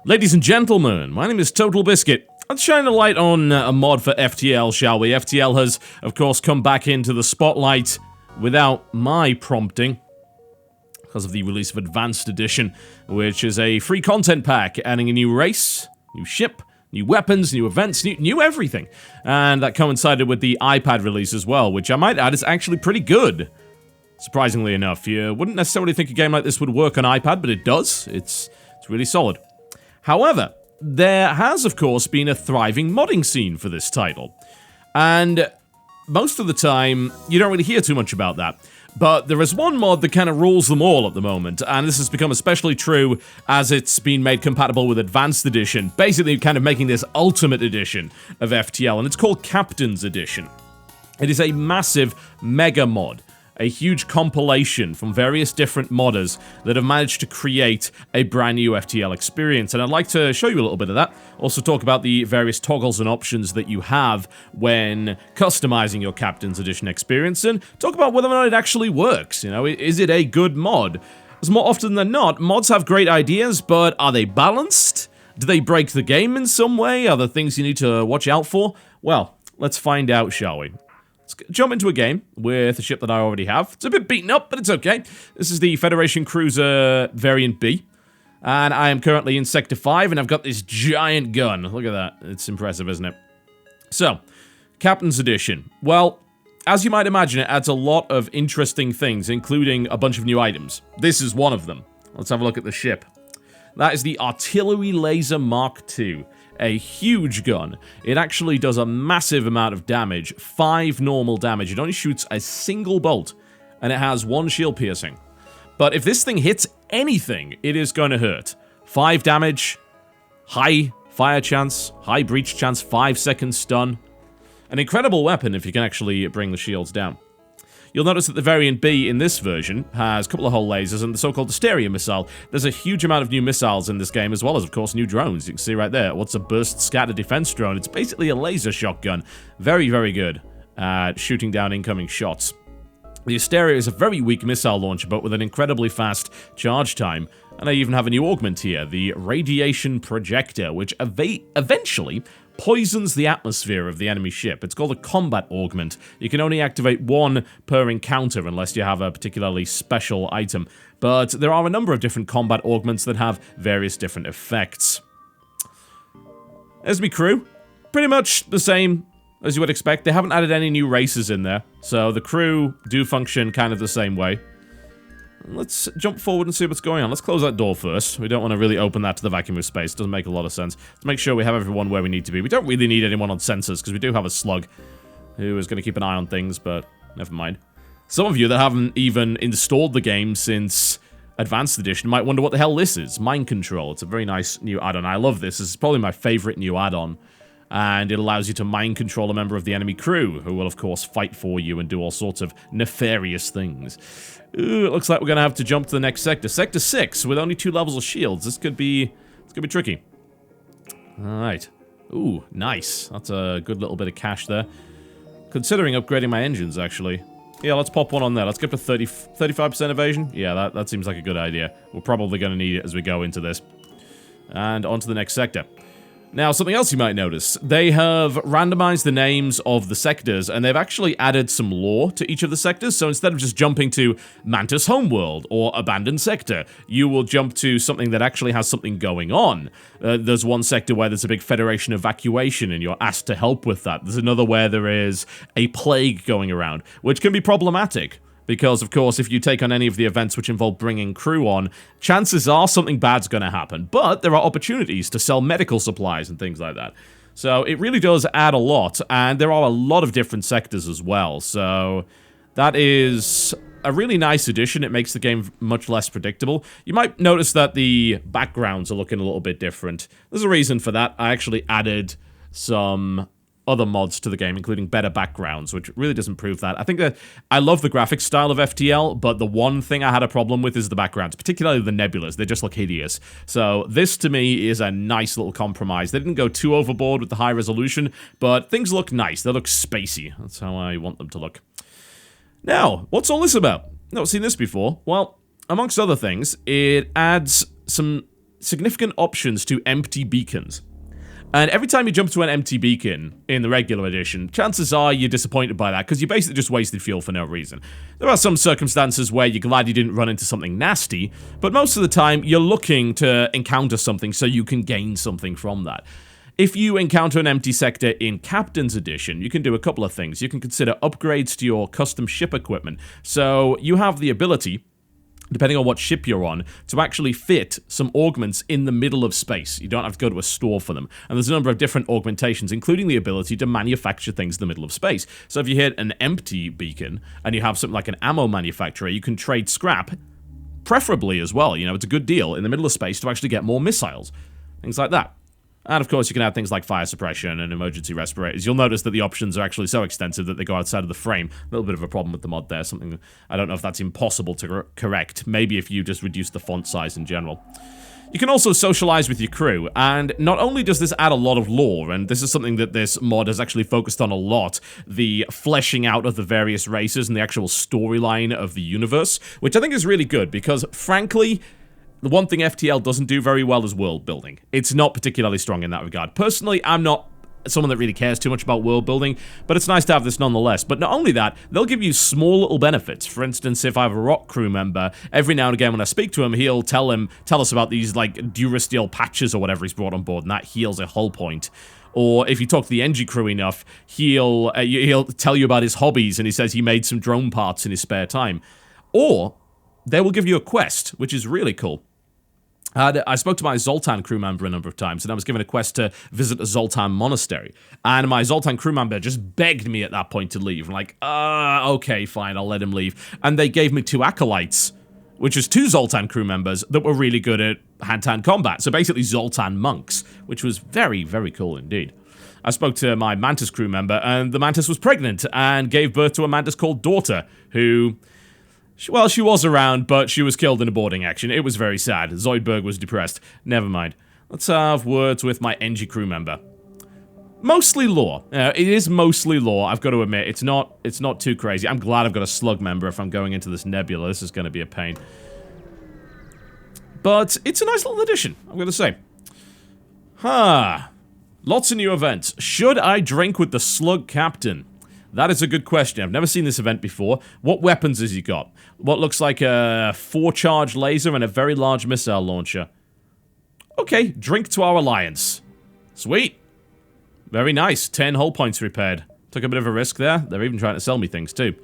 Ladies and gentlemen, my name is TotalBiscuit. Let's shine a light on a mod for FTL, shall we? FTL has, of course, come back into the spotlight without my prompting, because of the release of Advanced Edition, which is a free content pack, adding a new race, new ship, new weapons, new events, new everything. And that coincided with the iPad release as well, which I might add is actually pretty good. Surprisingly enough, you wouldn't necessarily think a game like this would work on iPad, but it does. It's really solid. However, there has, of course, been a thriving modding scene for this title. And most of the time, you don't really hear too much about that. But there is one mod that kind of rules them all at the moment, and this has become especially true as it's been made compatible with Advanced Edition, basically kind of making this Ultimate Edition of FTL, and it's called Captain's Edition. It is a massive mega mod, a huge compilation from various different modders that have managed to create a brand new FTL experience, and I'd like to show you a little bit of that. Also talk about the various toggles and options that you have when customizing your Captain's Edition experience, and talk about whether or not it actually works. You know, is it a good mod? As more often than not, mods have great ideas, but are they balanced? Do they break the game in some way? Are there things you need to watch out for? Well, let's find out, shall we? Let's jump into a game with a ship that I already have. It's a bit beaten up, but it's okay. This is the Federation Cruiser Variant B. And I am currently in Sector 5, and I've got this giant gun. Look at that. It's impressive, isn't it? So, Captain's Edition. Well, as you might imagine, it adds a lot of interesting things, including a bunch of new items. This is one of them. Let's have a look at the ship. That is the Artillery Laser Mark II. A huge gun. It actually does a massive amount of damage, 5 normal damage. It only shoots a single bolt, and it has 1 shield piercing. But if this thing hits anything, it is going to hurt. 5 damage, high fire chance, high breach chance, 5-second stun. An incredible weapon if you can actually bring the shields down. You'll notice that the Variant B in this version has a couple of hull lasers and the so-called Hysteria missile. There's a huge amount of new missiles in this game, as well as, of course, new drones. You can see right there. What's a burst scatter defense drone? It's basically a laser shotgun. Very, very good at shooting down incoming shots. The Hysteria is a very weak missile launcher, but with an incredibly fast charge time. And I even have a new augment here, the Radiation Projector, which eventually poisons the atmosphere of the enemy ship. It's called a combat augment. You can only activate 1 per encounter unless you have a particularly special item. But there are a number of different combat augments that have various different effects. There's my crew. Pretty much the same as you would expect. They haven't added any new races in there, so the crew do function kind of the same way. Let's jump forward and see what's going on. Let's close that door first. We don't want to really open that to the vacuum of space. Doesn't make a lot of sense. Let's make sure we have everyone where we need to be. We don't really need anyone on sensors, because we do have a slug who is going to keep an eye on things, but never mind. Some of you that haven't even installed the game since Advanced Edition might wonder what the hell this is. Mind Control. It's a very nice new add-on. I love this. This is probably my favorite new add-on. And it allows you to mind control a member of the enemy crew, who will, of course, fight for you and do all sorts of nefarious things. Ooh, it looks like we're going to have to jump to the next sector. Sector 6, with only 2 levels of shields. This could be tricky. Alright. Ooh, nice. That's a good little bit of cash there. Considering upgrading my engines, actually. Yeah, let's pop one on there. Let's get to 35% evasion. Yeah, that seems like a good idea. We're probably going to need it as we go into this. And on to the next sector. Now, something else you might notice, they have randomized the names of the sectors, and they've actually added some lore to each of the sectors, so instead of just jumping to Mantis Homeworld or Abandoned Sector, you will jump to something that actually has something going on. There's one sector where there's a big Federation evacuation, and you're asked to help with that. There's another where there is a plague going around, which can be problematic. Because, of course, if you take on any of the events which involve bringing crew on, chances are something bad's going to happen. But there are opportunities to sell medical supplies and things like that. So it really does add a lot, and there are a lot of different sectors as well. So that is a really nice addition. It makes the game much less predictable. You might notice that the backgrounds are looking a little bit different. There's a reason for that. I actually added some other mods to the game, including better backgrounds, which really doesn't prove that. I think that I love the graphics style of FTL, but the one thing I had a problem with is the backgrounds, particularly the nebulas. They just look hideous. So this, to me, is a nice little compromise. They didn't go too overboard with the high resolution, but things look nice. They look spacey. That's how I want them to look. Now, what's all this about? Not seen this before. Well, amongst other things, it adds some significant options to empty beacons. And every time you jump to an empty beacon in the regular edition, chances are you're disappointed by that, because you basically just wasted fuel for no reason. There are some circumstances where you're glad you didn't run into something nasty, but most of the time you're looking to encounter something so you can gain something from that. If you encounter an empty sector in Captain's Edition, you can do a couple of things. You can consider upgrades to your custom ship equipment, so you have the ability, depending on what ship you're on, to actually fit some augments in the middle of space. You don't have to go to a store for them. And there's a number of different augmentations, including the ability to manufacture things in the middle of space. So if you hit an empty beacon, and you have something like an ammo manufacturer, you can trade scrap, preferably as well. You know, it's a good deal in the middle of space to actually get more missiles. Things like that. And of course, you can add things like fire suppression and emergency respirators. You'll notice that the options are actually so extensive that they go outside of the frame. A little bit of a problem with the mod there. Something, I don't know if that's impossible to correct. Maybe if you just reduce the font size in general. You can also socialize with your crew, and not only does this add a lot of lore, and this is something that this mod has actually focused on a lot, the fleshing out of the various races and the actual storyline of the universe, which I think is really good, because frankly, the one thing FTL doesn't do very well is world building. It's not particularly strong in that regard. Personally, I'm not someone that really cares too much about world building, but it's nice to have this nonetheless. But not only that, they'll give you small little benefits. For instance, if I have a rock crew member, every now and again when I speak to him, he'll tell us about these like Durasteel patches or whatever he's brought on board, and that heals a hull point. Or if you talk to the NG crew enough, he'll tell you about his hobbies, and he says he made some drone parts in his spare time. Or they will give you a quest, which is really cool. I spoke to my Zoltan crew member a number of times, and I was given a quest to visit a Zoltan monastery. And my Zoltan crew member just begged me at that point to leave. I'm like, okay, fine, I'll let him leave. And they gave me 2 acolytes, which is 2 Zoltan crew members that were really good at hand-to-hand combat. So basically Zoltan monks, which was very, very cool indeed. I spoke to my Mantis crew member, and the Mantis was pregnant and gave birth to a Mantis called Daughter, who... well, she was around, but she was killed in a boarding action. It was very sad. Zoidberg was depressed. Never mind. Let's have words with my NG crew member. Mostly lore. It is mostly lore, I've got to admit. It's not too crazy. I'm glad I've got a slug member if I'm going into this nebula. This is going to be a pain. But it's a nice little addition, I'm going to say. Lots of new events. Should I drink with the slug captain? That is a good question. I've never seen this event before. What weapons has he got? What looks like a 4-charge laser and a very large missile launcher. Okay, drink to our alliance. Sweet. Very nice. 10 hull points repaired. Took a bit of a risk there. They're even trying to sell me things too.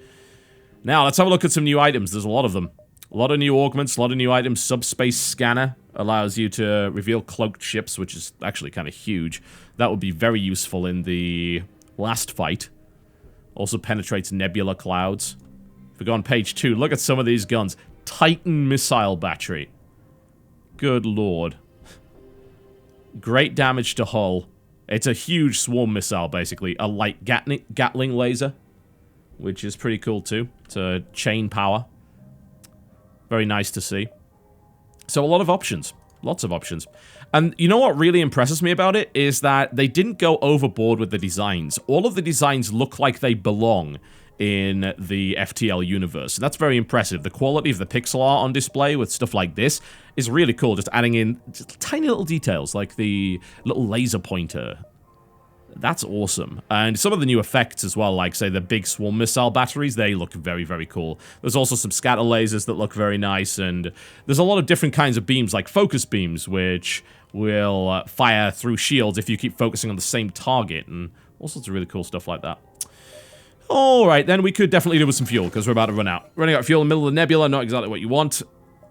Now, let's have a look at some new items. There's a lot of them. A lot of new augments, a lot of new items. Subspace Scanner allows you to reveal cloaked ships, which is actually kind of huge. That would be very useful in the last fight. Also penetrates nebula clouds. If we go on page 2, look at some of these guns. Titan missile battery. Good lord. Great damage to hull. It's a huge swarm missile, basically. A light Gatling laser, which is pretty cool too. It's a chain power. Very nice to see. So a lot of options. Lots of options. And you know what really impresses me about it is that they didn't go overboard with the designs. All of the designs look like they belong in the FTL universe. And that's very impressive. The quality of the pixel art on display with stuff like this is really cool. Just adding in just tiny little details like the little laser pointer. That's awesome. And some of the new effects as well, like, say, the big swarm missile batteries, they look very, very cool. There's also some scatter lasers that look very nice, and there's a lot of different kinds of beams, like focus beams, which will fire through shields if you keep focusing on the same target, and all sorts of really cool stuff like that. Alright, then we could definitely do with some fuel, because we're about to run out. Running out of fuel in the middle of the nebula, not exactly what you want,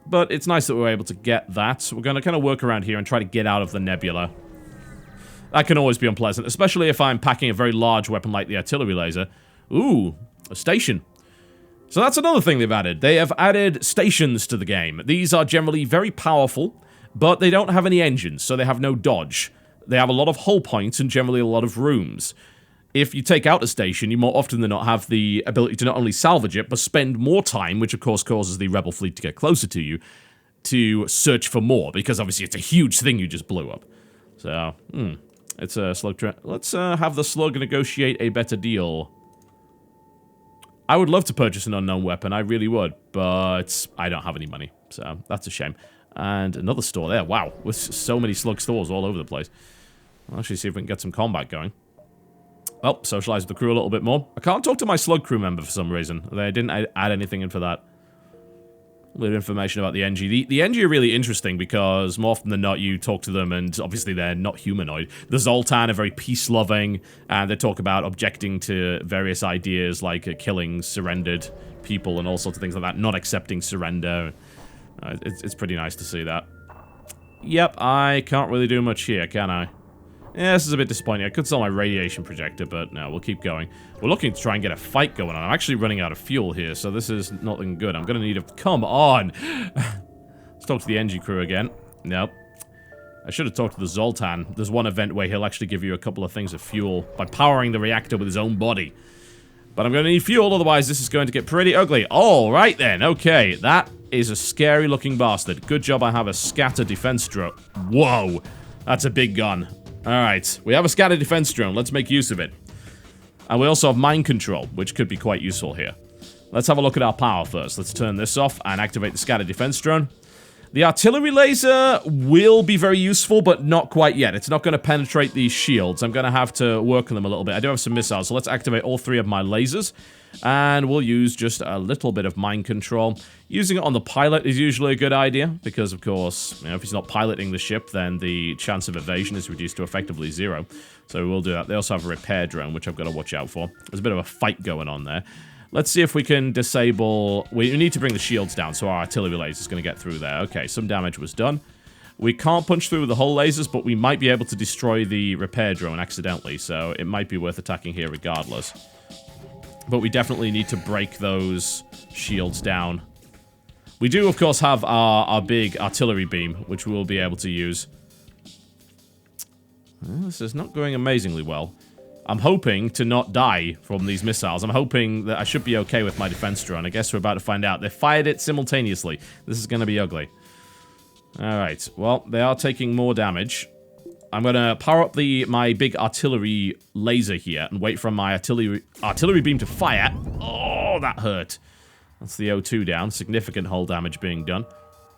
but it's nice that we're able to get that. So we're going to kind of work around here and try to get out of the nebula. That can always be unpleasant, especially if I'm packing a very large weapon like the artillery laser. Ooh, a station. So that's another thing they've added. They have added stations to the game. These are generally very powerful, but they don't have any engines, so they have no dodge. They have a lot of hull points and generally a lot of rooms. If you take out a station, you more often than not have the ability to not only salvage it, but spend more time, which of course causes the rebel fleet to get closer to you, to search for more, because obviously it's a huge thing you just blew up. So, it's a slug trap. Let's have the slug negotiate a better deal. I would love to purchase an unknown weapon, I really would, but I don't have any money, so that's a shame. And another store there. Wow, with so many slug stores all over the place. I'll actually see if we can get some combat going. Well, socialize with the crew a little bit more. I can't talk to my slug crew member for some reason. They didn't add anything in for that. A little information about the NG. The NG are really interesting because more often than not you talk to them and obviously they're not humanoid. The Zoltan are very peace-loving and they talk about objecting to various ideas like killing surrendered people and all sorts of things like that. Not accepting surrender. It's pretty nice to see that. Yep, I can't really do much here, can I? Yeah, this is a bit disappointing. I could sell my radiation projector, but no, we'll keep going. We're looking to try and get a fight going on. I'm actually running out of fuel here, so this is not looking good. I'm going to need a... Come on! Let's talk to the NG crew again. Nope. I should have talked to the Zoltan. There's one event where he'll actually give you a couple of things of fuel by powering the reactor with his own body. But I'm going to need fuel, otherwise this is going to get pretty ugly. Alright then, okay. That is a scary looking bastard. Good job I have a scatter defense drone. Whoa! That's a big gun. Alright, we have a scatter defense drone. Let's make use of it. And we also have mind control, which could be quite useful here. Let's have a look at our power first. Let's turn this off and activate the scatter defense drone. The artillery laser will be very useful, but not quite yet. It's not going to penetrate these shields. I'm going to have to work on them a little bit. I do have some missiles, so let's activate all 3 of my lasers. And we'll use just a little bit of mind control. Using it on the pilot is usually a good idea, because of course, you know, if he's not piloting the ship, then the chance of evasion is reduced to effectively 0. So we'll do that. They also have a repair drone, which I've got to watch out for. There's a bit of a fight going on there. Let's see if we can disable... We need to bring the shields down, so our artillery laser is going to get through there. Okay, some damage was done. We can't punch through the hull lasers, but we might be able to destroy the repair drone accidentally, so it might be worth attacking here regardless. But we definitely need to break those shields down. We do, of course, have our big artillery beam, which we will be able to use. Well, this is not going amazingly well. I'm hoping to not die from these missiles. I'm hoping that I should be okay with my defense drone. I guess we're about to find out. They fired it simultaneously. This is going to be ugly. Alright, well, they are taking more damage. I'm going to power up my big artillery laser here and wait for my artillery beam to fire. Oh, that hurt. That's the O2 down. Significant hull damage being done.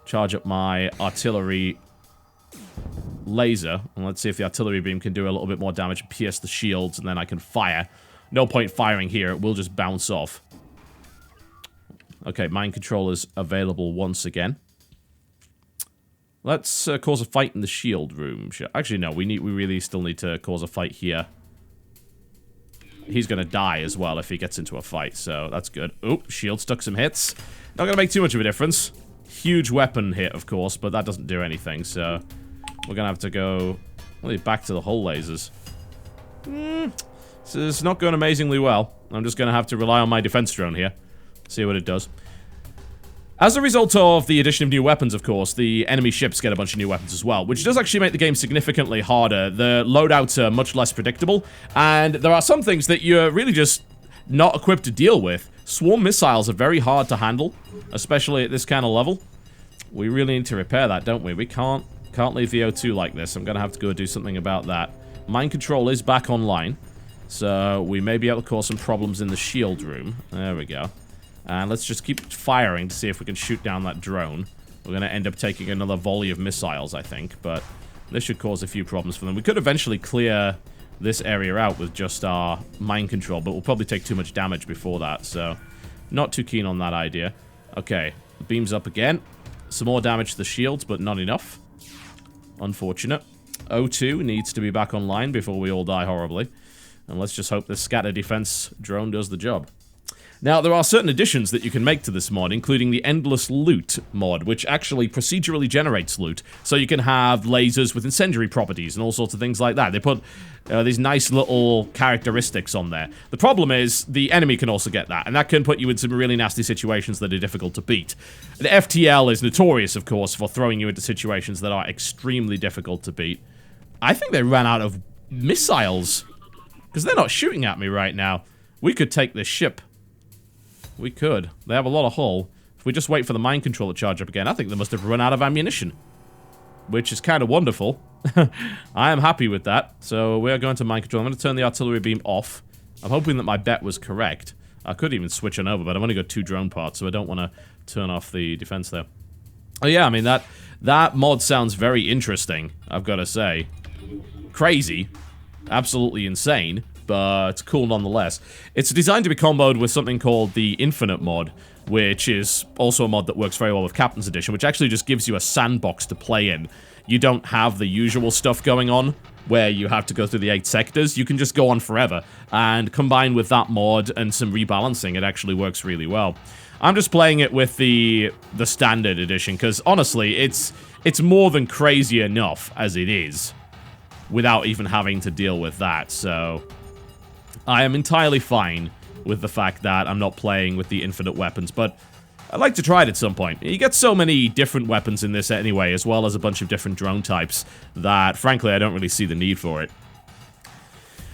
Charge up my artillery laser, and let's see if the artillery beam can do a little bit more damage and pierce the shields, and then I can fire. No point firing here. It will just bounce off. Okay, mind control is available once again. Let's cause a fight in the shield room. Actually, no, we really still need to cause a fight here. He's going to die as well if he gets into a fight, so that's good. Oop, shield stuck some hits. Not going to make too much of a difference. Huge weapon hit, of course, but that doesn't do anything, so we're going to have to go really back to the hull lasers. So it's not going amazingly well. I'm just going to have to rely on my defense drone here. See what it does. As a result of the addition of new weapons, of course, the enemy ships get a bunch of new weapons as well, which does actually make the game significantly harder. The loadouts are much less predictable, and there are some things that you're really just not equipped to deal with. Swarm missiles are very hard to handle, especially at this kind of level. We really need to repair that, don't we? We can't leave the O2 like this. I'm going to have to go do something about that. Mind control is back online, so we may be able to cause some problems in the shield room. There we go. And let's just keep firing to see if we can shoot down that drone. We're going to end up taking another volley of missiles, I think, but this should cause a few problems for them. We could eventually clear this area out with just our mind control, but we'll probably take too much damage before that, so not too keen on that idea. Okay, beams up again. Some more damage to the shields, but not enough. Unfortunate. O2 needs to be back online before we all die horribly. And let's just hope the scatter defense drone does the job. Now, there are certain additions that you can make to this mod, including the Endless Loot mod, which actually procedurally generates loot. So you can have lasers with incendiary properties and all sorts of things like that. They put these nice little characteristics on there. The problem is, the enemy can also get that, and that can put you in some really nasty situations that are difficult to beat. The FTL is notorious, of course, for throwing you into situations that are extremely difficult to beat. I think they ran out of missiles, because they're not shooting at me right now. We could take this ship. We could. They have a lot of hull. If we just wait for the mind control to charge up again, I think they must have run out of ammunition. Which is kind of wonderful. I am happy with that. So we are going to mind control. I'm going to turn the artillery beam off. I'm hoping that my bet was correct. I could even switch on over, but I've only got 2 drone parts, so I don't want to turn off the defense there. Oh yeah, I mean, that That mod sounds very interesting, I've got to say. Crazy. Absolutely insane, but cool nonetheless. It's designed to be comboed with something called the Infinite mod, which is also a mod that works very well with Captain's Edition, which actually just gives you a sandbox to play in. You don't have the usual stuff going on, where you have to go through the 8 sectors. You can just go on forever, and combined with that mod and some rebalancing, it actually works really well. I'm just playing it with the standard edition, because honestly, it's more than crazy enough as it is, without even having to deal with that, so I am entirely fine with the fact that I'm not playing with the infinite weapons, but I'd like to try it at some point. You get so many different weapons in this anyway, as well as a bunch of different drone types, that frankly I don't really see the need for it.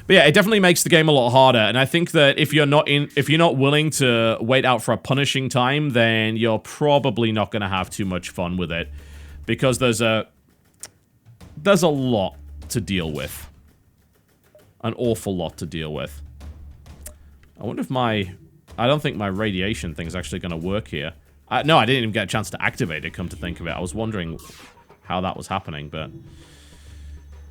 But yeah, it definitely makes the game a lot harder, and I think that if you're not willing to wait out for a punishing time, then you're probably not going to have too much fun with it, because there's a lot to deal with. An awful lot to deal with. I wonder if I don't think my radiation thing is actually going to work here. No, I didn't even get a chance to activate it, come to think of it. I was wondering how that was happening, but...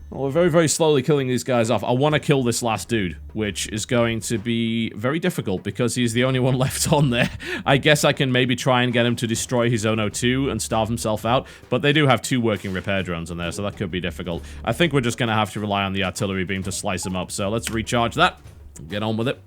Well, we're very, very slowly killing these guys off. I want to kill this last dude, which is going to be very difficult because he's the only one left on there. I guess I can maybe try and get him to destroy his own O2 and starve himself out, but they do have 2 working repair drones on there, so that could be difficult. I think we're just going to have to rely on the artillery beam to slice him up, so let's recharge that. Get on with it.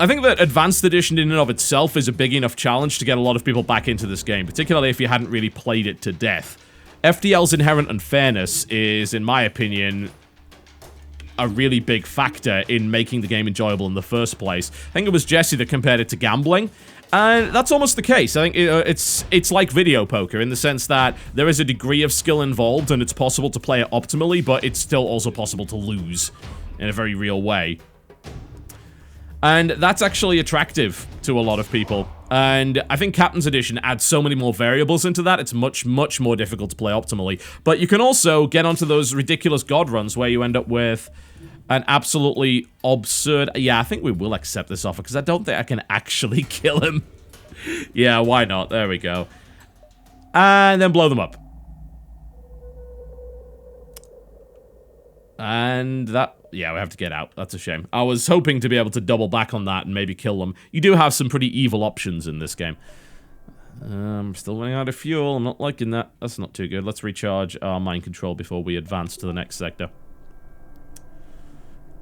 I think that Advanced Edition in and of itself is a big enough challenge to get a lot of people back into this game, particularly if you hadn't really played it to death. FTL's inherent unfairness is, in my opinion, a really big factor in making the game enjoyable in the first place. I think it was Jesse that compared it to gambling, and that's almost the case. I think it's like video poker in the sense that there is a degree of skill involved, and it's possible to play it optimally, but it's still also possible to lose in a very real way. And that's actually attractive to a lot of people. And I think Captain's Edition adds so many more variables into that, it's much, much more difficult to play optimally. But you can also get onto those ridiculous god runs where you end up with an absolutely absurd... Yeah, I think we will accept this offer, because I don't think I can actually kill him. Yeah, why not? There we go. And then blow them up. And that... Yeah, we have to get out. That's a shame. I was hoping to be able to double back on that and maybe kill them. You do have some pretty evil options in this game. I'm still running out of fuel. I'm not liking that. That's not too good. Let's recharge our mind control before we advance to the next sector.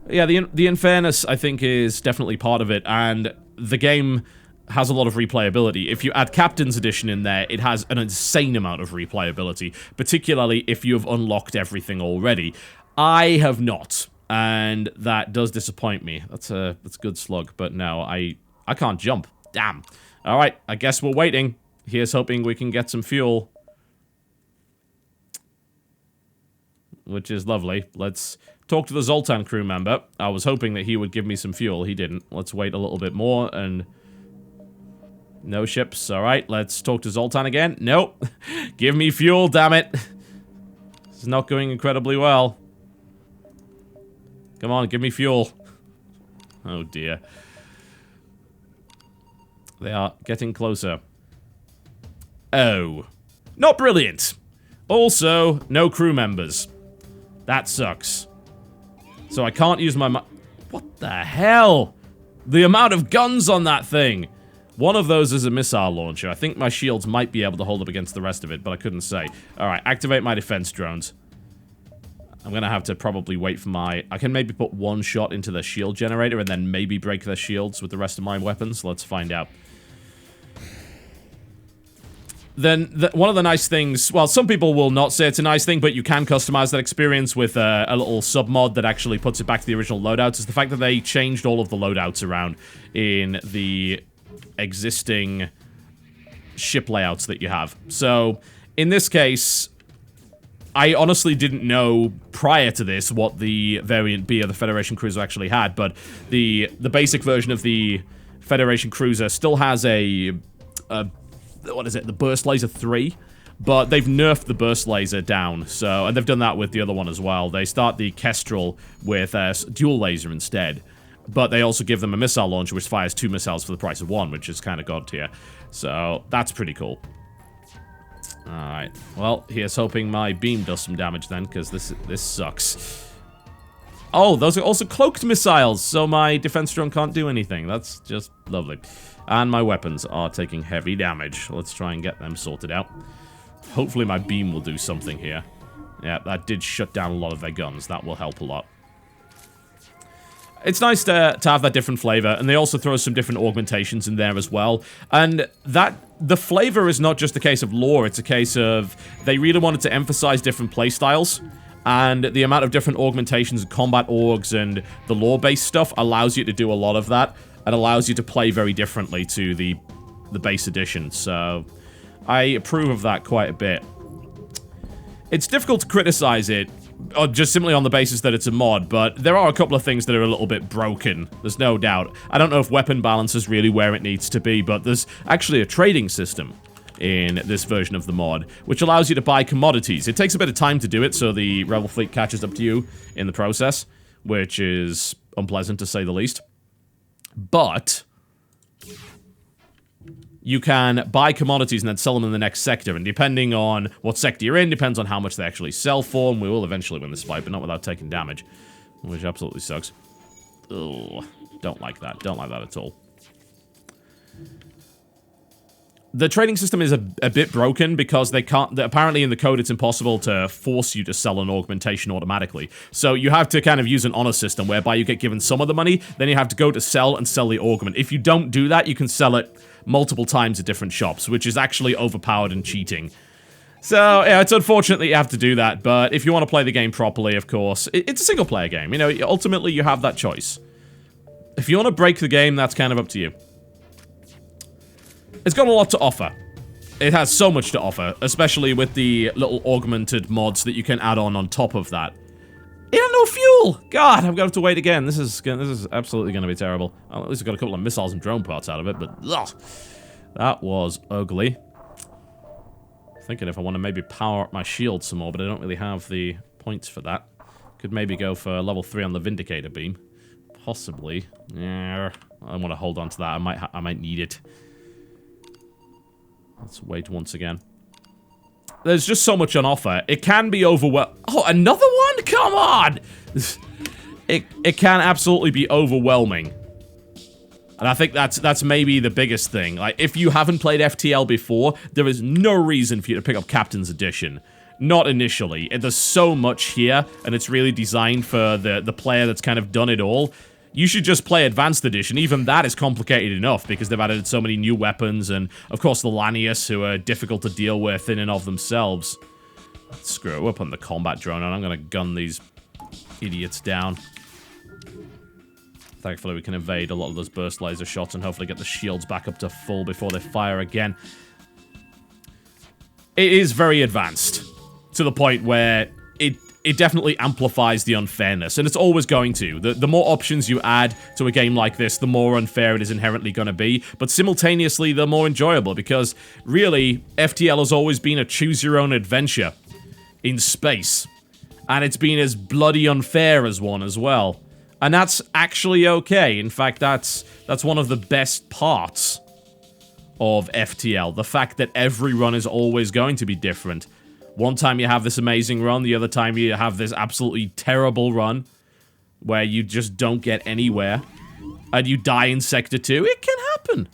Yeah, the unfairness, I think, is definitely part of it, and the game has a lot of replayability. If you add Captain's Edition in there, it has an insane amount of replayability, particularly if you've unlocked everything already. I have not. And that does disappoint me. That's a good slug, but no, I can't jump. Damn. Alright, I guess we're waiting. Here's hoping we can get some fuel. Which is lovely. Let's talk to the Zoltan crew member. I was hoping that he would give me some fuel. He didn't. Let's wait a little bit more and... No ships. Alright, let's talk to Zoltan again. Nope. Give me fuel, damn it. This is not going incredibly well. Come on, give me fuel. Oh dear. They are getting closer. Oh. Not brilliant. Also, no crew members. That sucks. So I can't use my... What the hell? The amount of guns on that thing. One of those is a missile launcher. I think my shields might be able to hold up against the rest of it, but I couldn't say. Alright, activate my defense drones. I'm gonna have to probably wait for my... I can maybe put 1 shot into the shield generator and then maybe break their shields with the rest of my weapons. Let's find out. Then, one of the nice things... Well, some people will not say it's a nice thing, but you can customize that experience with a little sub-mod that actually puts it back to the original loadouts, is the fact that they changed all of the loadouts around in the existing ship layouts that you have. So, in this case... I honestly didn't know prior to this what the variant B of the Federation Cruiser actually had, but the basic version of the Federation Cruiser still has what is it, the Burst Laser 3, but they've nerfed the Burst Laser down, so, and they've done that with the other one as well. They start the Kestrel with dual laser instead, but they also give them a missile launcher which fires 2 missiles for the price of 1, which is kind of god tier, so that's pretty cool. Alright. Well, here's hoping my beam does some damage then, because this sucks. Oh, those are also cloaked missiles, so my defense drone can't do anything. That's just lovely. And my weapons are taking heavy damage. Let's try and get them sorted out. Hopefully my beam will do something here. Yeah, that did shut down a lot of their guns. That will help a lot. It's nice to have that different flavor, and they also throw some different augmentations in there as well. And the flavor is not just a case of lore, it's a case of they really wanted to emphasize different playstyles, and the amount of different augmentations, combat orgs, and the lore-based stuff allows you to do a lot of that, and allows you to play very differently to the base edition, so I approve of that quite a bit. It's difficult to criticize it, just simply on the basis that it's a mod, but there are a couple of things that are a little bit broken, there's no doubt. I don't know if weapon balance is really where it needs to be, but there's actually a trading system in this version of the mod, which allows you to buy commodities. It takes a bit of time to do it, so the Rebel fleet catches up to you in the process, which is unpleasant to say the least. But you can buy commodities and then sell them in the next sector, and depending on what sector you're in, depends on how much they actually sell for, and we will eventually win this fight, but not without taking damage, which absolutely sucks. Ugh, don't like that. Don't like that at all. The trading system is a bit broken because they can't... Apparently in the code it's impossible to force you to sell an augmentation automatically. So you have to kind of use an honor system whereby you get given some of the money, then you have to go to sell and sell the augment. If you don't do that, you can sell it multiple times at different shops, which is actually overpowered and cheating. So, yeah, it's unfortunate that you have to do that, but if you want to play the game properly, of course, it's a single-player game. You know, ultimately you have that choice. If you want to break the game, that's kind of up to you. It's got a lot to offer. It has so much to offer, especially with the little augmented mods that you can add on top of that. It had no fuel! God, I'm gonna have to wait again. This is absolutely gonna be terrible. Well, at least I got a couple of missiles and drone parts out of it, but ugh, that was ugly. Thinking if I want to maybe power up my shield some more, but I don't really have the points for that. Could maybe go for level 3 on the Vindicator beam. Possibly. Yeah, I want to hold on to that. I might need it. Let's wait once again. There's just so much on offer. It can be overwhelming. Oh, another one? Come on! It can absolutely be overwhelming. And I think that's maybe the biggest thing. Like, if you haven't played FTL before, there is no reason for you to pick up Captain's Edition. Not initially. There's so much here, and it's really designed for the player that's kind of done it all. You should just play Advanced Edition. Even that is complicated enough because they've added so many new weapons and, of course, the Lanius, who are difficult to deal with in and of themselves. Let's screw up on the combat drone, and I'm going to gun these idiots down. Thankfully, we can evade a lot of those burst laser shots and hopefully get the shields back up to full before they fire again. It is very advanced, to the point where it definitely amplifies the unfairness, and it's always going to. The more options you add to a game like this, the more unfair it is inherently going to be, but simultaneously, the more enjoyable, because really, FTL has always been a choose-your-own-adventure in space, and it's been as bloody unfair as one as well. And that's actually okay. In fact, that's one of the best parts of FTL, the fact that every run is always going to be different. One time you have this amazing run, the other time you have this absolutely terrible run where you just don't get anywhere and you die in Sector 2. It can happen.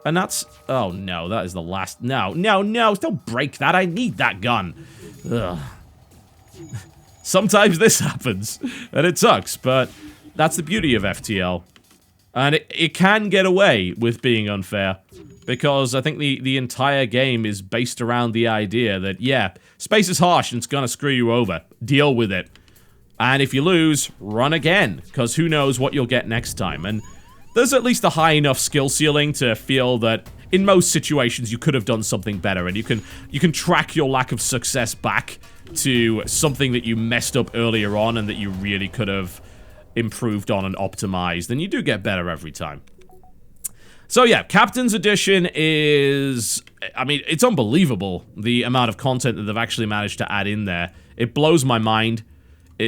And that's... Oh, no, that is the last... No, don't break that. I need that gun. Ugh. Sometimes this happens, and it sucks, but that's the beauty of FTL. And it can get away with being unfair. Because I think the entire game is based around the idea that, yeah, space is harsh and it's gonna screw you over. Deal with it. And if you lose, run again. Because who knows what you'll get next time. And there's at least a high enough skill ceiling to feel that in most situations you could have done something better. And you can track your lack of success back to something that you messed up earlier on and that you really could have improved on and optimized. And you do get better every time. So yeah, Captain's Edition is... I mean, it's unbelievable, the amount of content that they've actually managed to add in there. It blows my mind.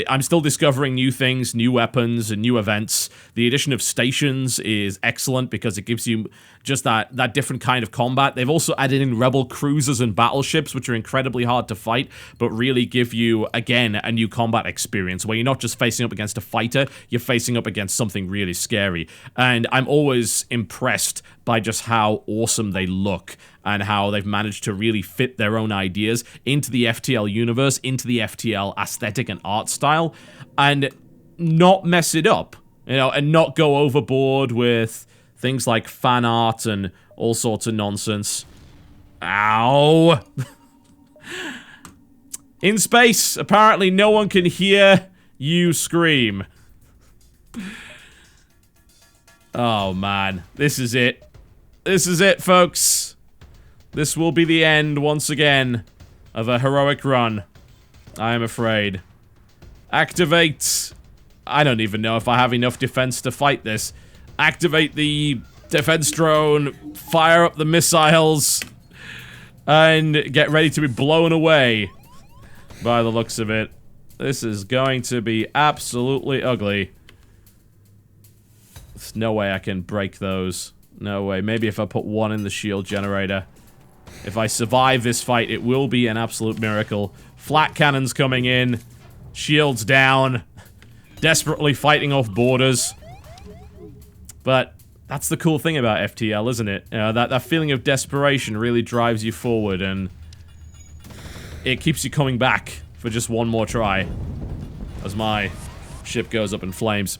I'm still discovering new things, new weapons, and new events. The addition of stations is excellent because it gives you just that different kind of combat. They've also added in rebel cruisers and battleships, which are incredibly hard to fight, but really give you, again, a new combat experience where you're not just facing up against a fighter, you're facing up against something really scary. And I'm always impressed by just how awesome they look and how they've managed to really fit their own ideas into the FTL universe, into the FTL aesthetic and art style, and not mess it up, you know, and not go overboard with things like fan art and all sorts of nonsense. Ow! In space, apparently no one can hear you scream. Oh man, this is it. This is it, folks. This will be the end, once again, of a heroic run. I am afraid. Activate... I don't even know if I have enough defense to fight this. Activate the defense drone, fire up the missiles, and get ready to be blown away. By the looks of it. This is going to be absolutely ugly. There's no way I can break those. No way. Maybe if I put one in the shield generator. If I survive this fight, it will be an absolute miracle. Flat cannons coming in. Shields down. Desperately fighting off borders. But that's the cool thing about FTL, isn't it? That feeling of desperation really drives you forward, and it keeps you coming back for just one more try. As my ship goes up in flames.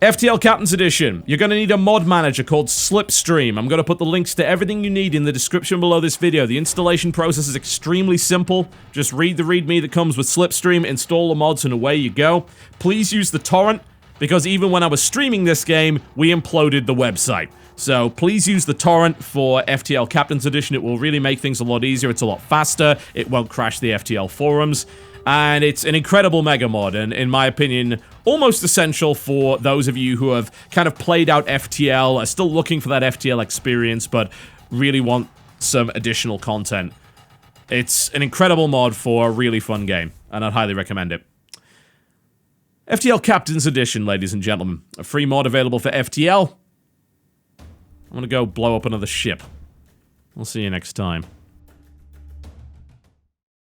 FTL Captain's Edition. You're going to need a mod manager called Slipstream. I'm going to put the links to everything you need in the description below this video. The installation process is extremely simple. Just read the README that comes with Slipstream, install the mods, and away you go. Please use the torrent, because even when I was streaming this game, we imploded the website. So please use the torrent for FTL Captain's Edition. It will really make things a lot easier. It's a lot faster. It won't crash the FTL forums. And it's an incredible mega mod, and in my opinion, almost essential for those of you who have kind of played out FTL, are still looking for that FTL experience, but really want some additional content. It's an incredible mod for a really fun game, and I'd highly recommend it. FTL Captain's Edition, ladies and gentlemen. A free mod available for FTL. I'm gonna go blow up another ship. I'll see you next time.